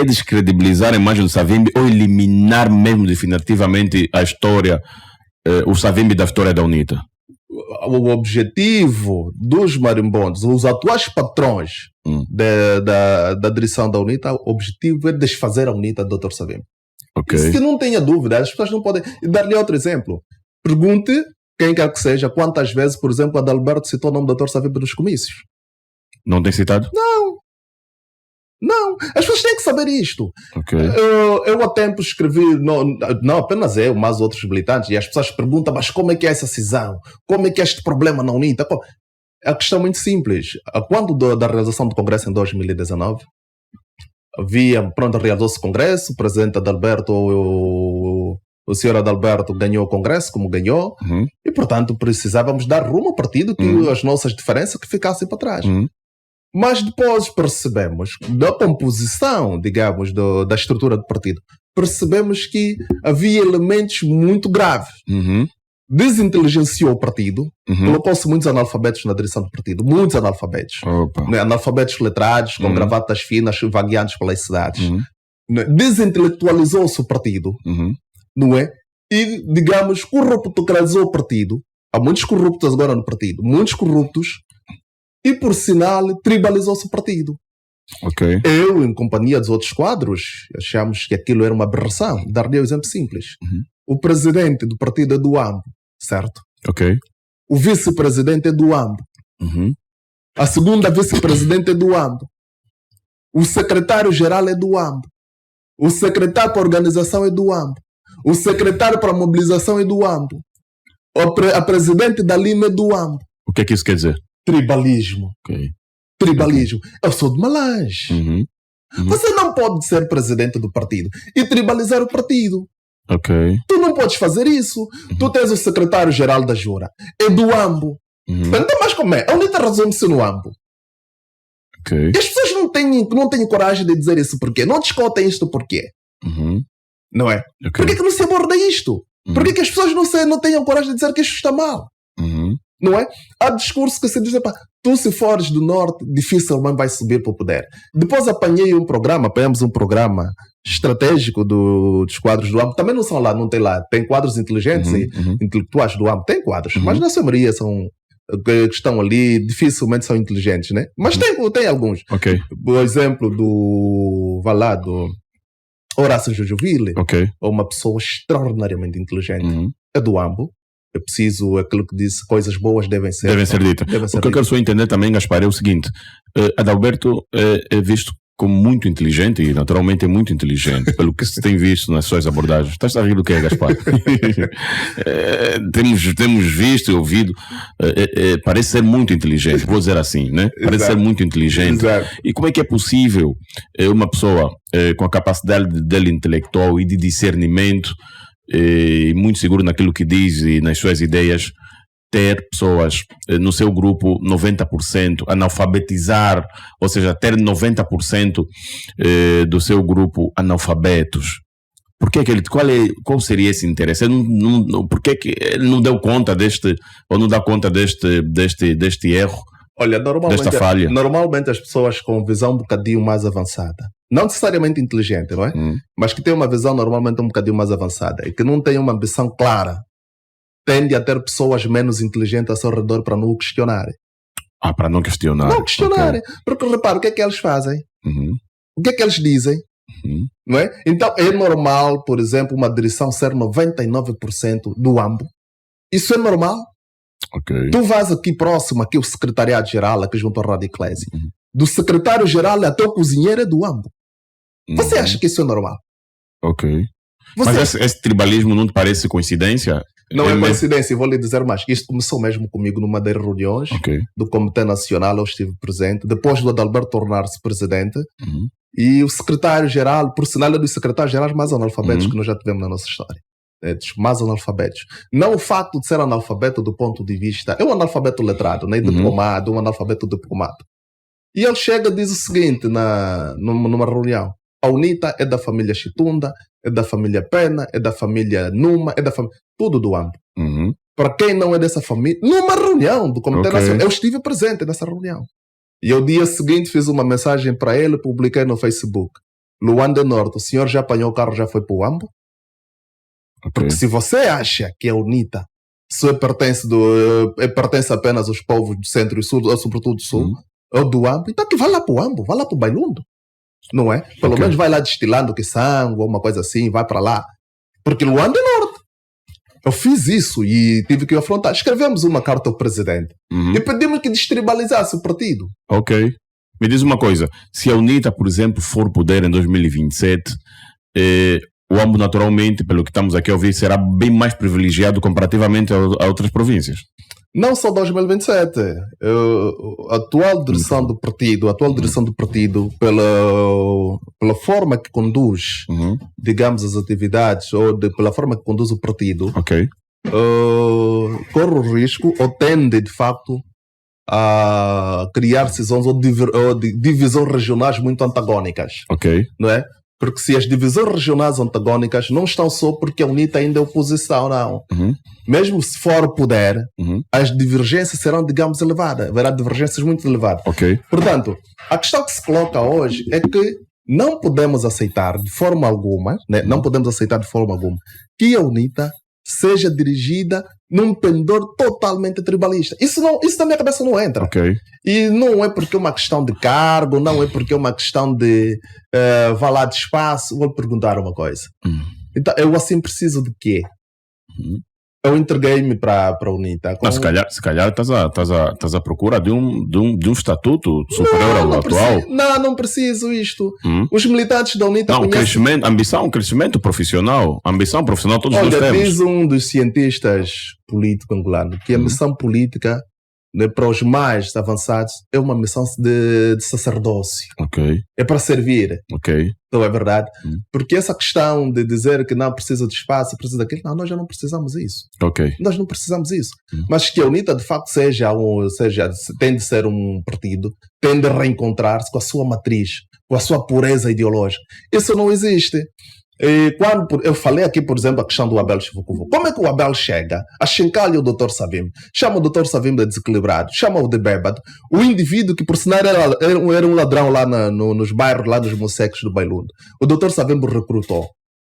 de descredibilizar a imagem do Savimbi ou eliminar mesmo definitivamente a história, o Savimbi da história da UNITA? O objetivo dos marimbondos, os atuais patrões da direção da UNITA, o objetivo é desfazer a UNITA do Dr. Savimbi. Okay. Isso que não tenha dúvida, as pessoas não podem... Dar-lhe outro exemplo. Pergunte, quem quer que seja, quantas vezes, por exemplo, Adalberto citou o nome do Dr. Savimbi nos comícios. Não tem citado? Não. As pessoas têm que saber isto. Okay. Eu há tempo escrevi, não apenas eu, mas outros militantes, e as pessoas perguntam, mas como é que é essa cisão? Como é que é este problema na UNITA? A questão é muito simples. Quando da realização do Congresso em 2019, realizou-se o Congresso, o presidente Adalberto, o senhor Adalberto ganhou o Congresso, como ganhou, e, portanto, precisávamos dar rumo ao partido, que as nossas diferenças que ficassem para trás. Mas depois percebemos, da composição, digamos, da estrutura do partido, percebemos que havia elementos muito graves. Desinteligenciou o partido, colocou-se muitos analfabetos na direção do partido, muitos analfabetos. Analfabetos letrados, com gravatas finas, vagueantes pelas cidades. Desintelectualizou-se o partido, não é? E, digamos, corruptocratizou o partido. Há muitos corruptos agora no partido, muitos corruptos, e, por sinal, tribalizou-se o partido. Okay. Eu, em companhia dos outros quadros, achamos que aquilo era uma aberração. Dar-lhe um exemplo simples. O presidente do partido é do AMBO, certo? Okay. O vice-presidente é do AMBO. A segunda vice-presidente é do AMBO. O secretário-geral é do AMBO. O secretário para a organização é do AMBO. O secretário para a mobilização é do AMBO. A presidente da Lima é do AMBO. O que é que isso quer dizer? Tribalismo. Okay. Tribalismo. Eu sou de Malange. Você não pode ser presidente do partido e tribalizar o partido. Okay. Tu não podes fazer isso. Tu tens o secretário-geral da Jura. É do AMBO. Então, mas como é? A UNITA resume-se no AMBO. Okay. E as pessoas não têm coragem de dizer isso porquê. Não discutem isto porquê. Não é? Okay. Por que não se aborda isto? Por que as pessoas não tenham coragem de dizer que isto está mal? Não é? Há discurso que se diz, tu se fores do norte, dificilmente vais subir para o poder. Depois apanhamos um programa estratégico dos quadros do AMBO. Também não são lá, não tem lá. Tem quadros inteligentes e intelectuais do AMBO. Tem quadros, mas na sua maioria são que estão ali, dificilmente são inteligentes, né? Mas tem alguns. Okay. Por exemplo, do Horácio Jujuville, é uma pessoa extraordinariamente inteligente. É do AMBO. É preciso, aquilo que disse, coisas boas devem ser ditas. O que eu quero só entender também, Gaspar, é o seguinte: Adalberto é visto como muito inteligente e naturalmente é muito inteligente, pelo que se tem visto nas suas abordagens. Estás a rir do que é, Gaspar? Temos visto e ouvido, parece ser muito inteligente, vou dizer assim, né? Parece ser muito inteligente. Exato. E como é que é possível uma pessoa com a capacidade dele intelectual e de discernimento, e muito seguro naquilo que diz e nas suas ideias, ter pessoas no seu grupo 90% analfabetizar, ou seja, ter 90% do seu grupo analfabetos? Por que qual seria esse interesse? Por que ele não deu conta ou não dá conta deste erro? Olha, desta falha? Normalmente as pessoas com visão um bocadinho mais avançada, não necessariamente inteligente, não é? Mas que têm uma visão normalmente um bocadinho mais avançada e que não têm uma ambição clara, tende a ter pessoas menos inteligentes ao seu redor para não o questionarem. Para não questionar. Não questionarem. Okay. Porque repara, o que é que eles fazem? O que é que eles dizem? Não é? Então é normal, por exemplo, uma direção ser 99% do AMBO. Isso é normal. Okay. Tu vais aqui próximo, aqui o secretariado-geral, aqui junto ao Rádio Eclésia. Do secretário-geral até o cozinheiro é do AMBO. Você acha que isso é normal? Ok. Mas esse tribalismo não te parece coincidência? Não é coincidência, vou lhe dizer mais. Isto começou mesmo comigo numa das reuniões do Comitê Nacional, eu estive presente, depois do Adalberto tornar-se presidente, e o secretário-geral, por sinal é dos secretários-gerais mais analfabetos que nós já tivemos na nossa história. Dos mais analfabetos. Não o facto de ser analfabeto do ponto de vista... É um analfabeto letrado, né? Diplomado, um analfabeto diplomado. E ele chega e diz o seguinte numa reunião. A UNITA é da família Chitunda, é da família Pena, é da família Numa, é da família... Tudo do AMBO. Para quem não é dessa família... Numa reunião do Comitê Nacional. Eu estive presente nessa reunião. E ao dia seguinte fiz uma mensagem para ele, publiquei no Facebook. Luanda Norte, o senhor já apanhou o carro, já foi para o Uambo? Okay. Porque se você acha que a UNITA só pertence apenas aos povos do centro e sul, ou sobretudo do sul, ou do Uambo, então que vá lá para o Uambo, vá lá para o Bailundo. Não é? Pelo menos vai lá destilando que sangue, ou uma coisa assim, vai para lá. Porque Luanda é Norte. Eu fiz isso e tive que afrontar. Escrevemos uma carta ao presidente e pedimos que destribalizasse o partido. Ok. Me diz uma coisa. Se a UNITA, por exemplo, for poder em 2027, o Uambo, naturalmente, pelo que estamos aqui a ouvir, será bem mais privilegiado comparativamente a outras províncias. Não só 2027. A atual direção do partido, pela forma que conduz, digamos, as atividades, ou pela forma que conduz o partido, corre o risco, ou tende, de facto, a criar cisões ou divisões regionais muito antagónicas. Não é? Porque se as divisões regionais antagónicas não estão só porque a UNITA ainda é oposição, não. Mesmo se for poder, as divergências serão, digamos, elevadas. Haverá divergências muito elevadas. Portanto, a questão que se coloca hoje é que não podemos aceitar de forma alguma, né? Não podemos aceitar de forma alguma que a UNITA seja dirigida num pendor totalmente tribalista. Isso na minha cabeça não entra. E não é porque é uma questão de cargo, não é porque é uma questão de vá lá de espaço. Vou perguntar uma coisa. Então, eu assim preciso de quê? Eu entreguei-me para a UNITA. Mas se calhar estás à procura de um estatuto superior ao atual. Não preciso isto. Os militantes da UNITA conhecem... crescimento profissional. Ambição profissional todos nós temos. Diz um dos cientistas políticos angolanos que a missão política, né, para os mais avançados, é uma missão de sacerdócio. É para servir. Então é verdade. Porque essa questão de dizer que não precisa de espaço, precisa daquilo, não, nós já não precisamos disso. Nós não precisamos disso. Mas que a UNITA de facto tem de ser um partido, tem de reencontrar-se com a sua matriz, com a sua pureza ideológica. Isso não existe. E quando eu falei aqui, por exemplo, a questão do Abel Chivukuvu, como é que o Abel chega a chincalhar o Dr. Savimbi, chama o Dr. Savimbi de desequilibrado, chama-o de bêbado, o indivíduo que por sinal era um ladrão lá nos bairros, lá nos mocecos do Bailundo, o Dr. Savimbi recrutou.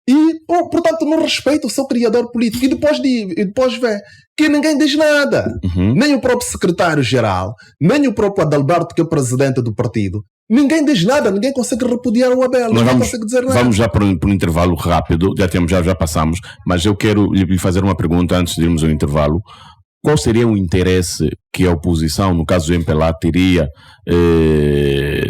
E, portanto, não respeita o seu criador político. E depois vê que ninguém diz nada. Nem o próprio secretário-geral, nem o próprio Adalberto, que é o presidente do partido. Ninguém diz nada, ninguém consegue repudiar o Abel, ninguém consegue dizer nada. Vamos já para um intervalo rápido, já passamos, mas eu quero lhe fazer uma pergunta antes de irmos ao intervalo. Qual seria o interesse que a oposição, no caso do MPLA, teria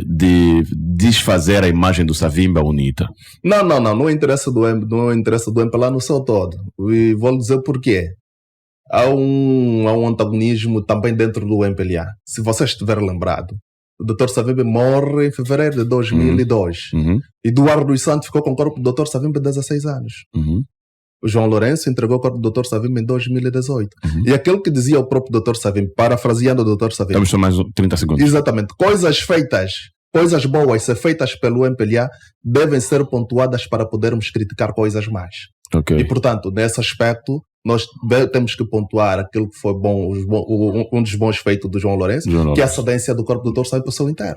de desfazer a imagem do Savimbi à UNITA? Não interessa do MPLA no seu todo. E vou dizer porquê. Há um antagonismo também dentro do MPLA. Se você estiver lembrado, o Dr. Savimbi morre em fevereiro de 2002. Eduardo dos Santos ficou com o corpo do Dr. Savimbi 16 anos. O João Lourenço entregou o corpo do Dr. Savimbi em 2018. E aquele que dizia o próprio Dr. Savimbi, parafraseando o Dr. Savimbi... Estamos só mais 30 segundos. Exatamente. Coisas boas ser feitas pelo MPLA devem ser pontuadas para podermos criticar coisas más. E, portanto, nesse aspecto, nós temos que pontuar aquilo que foi bom, um dos bons feitos do João Lourenço, que é a cedência do corpo do Dr. Savimbi para o seu enterro.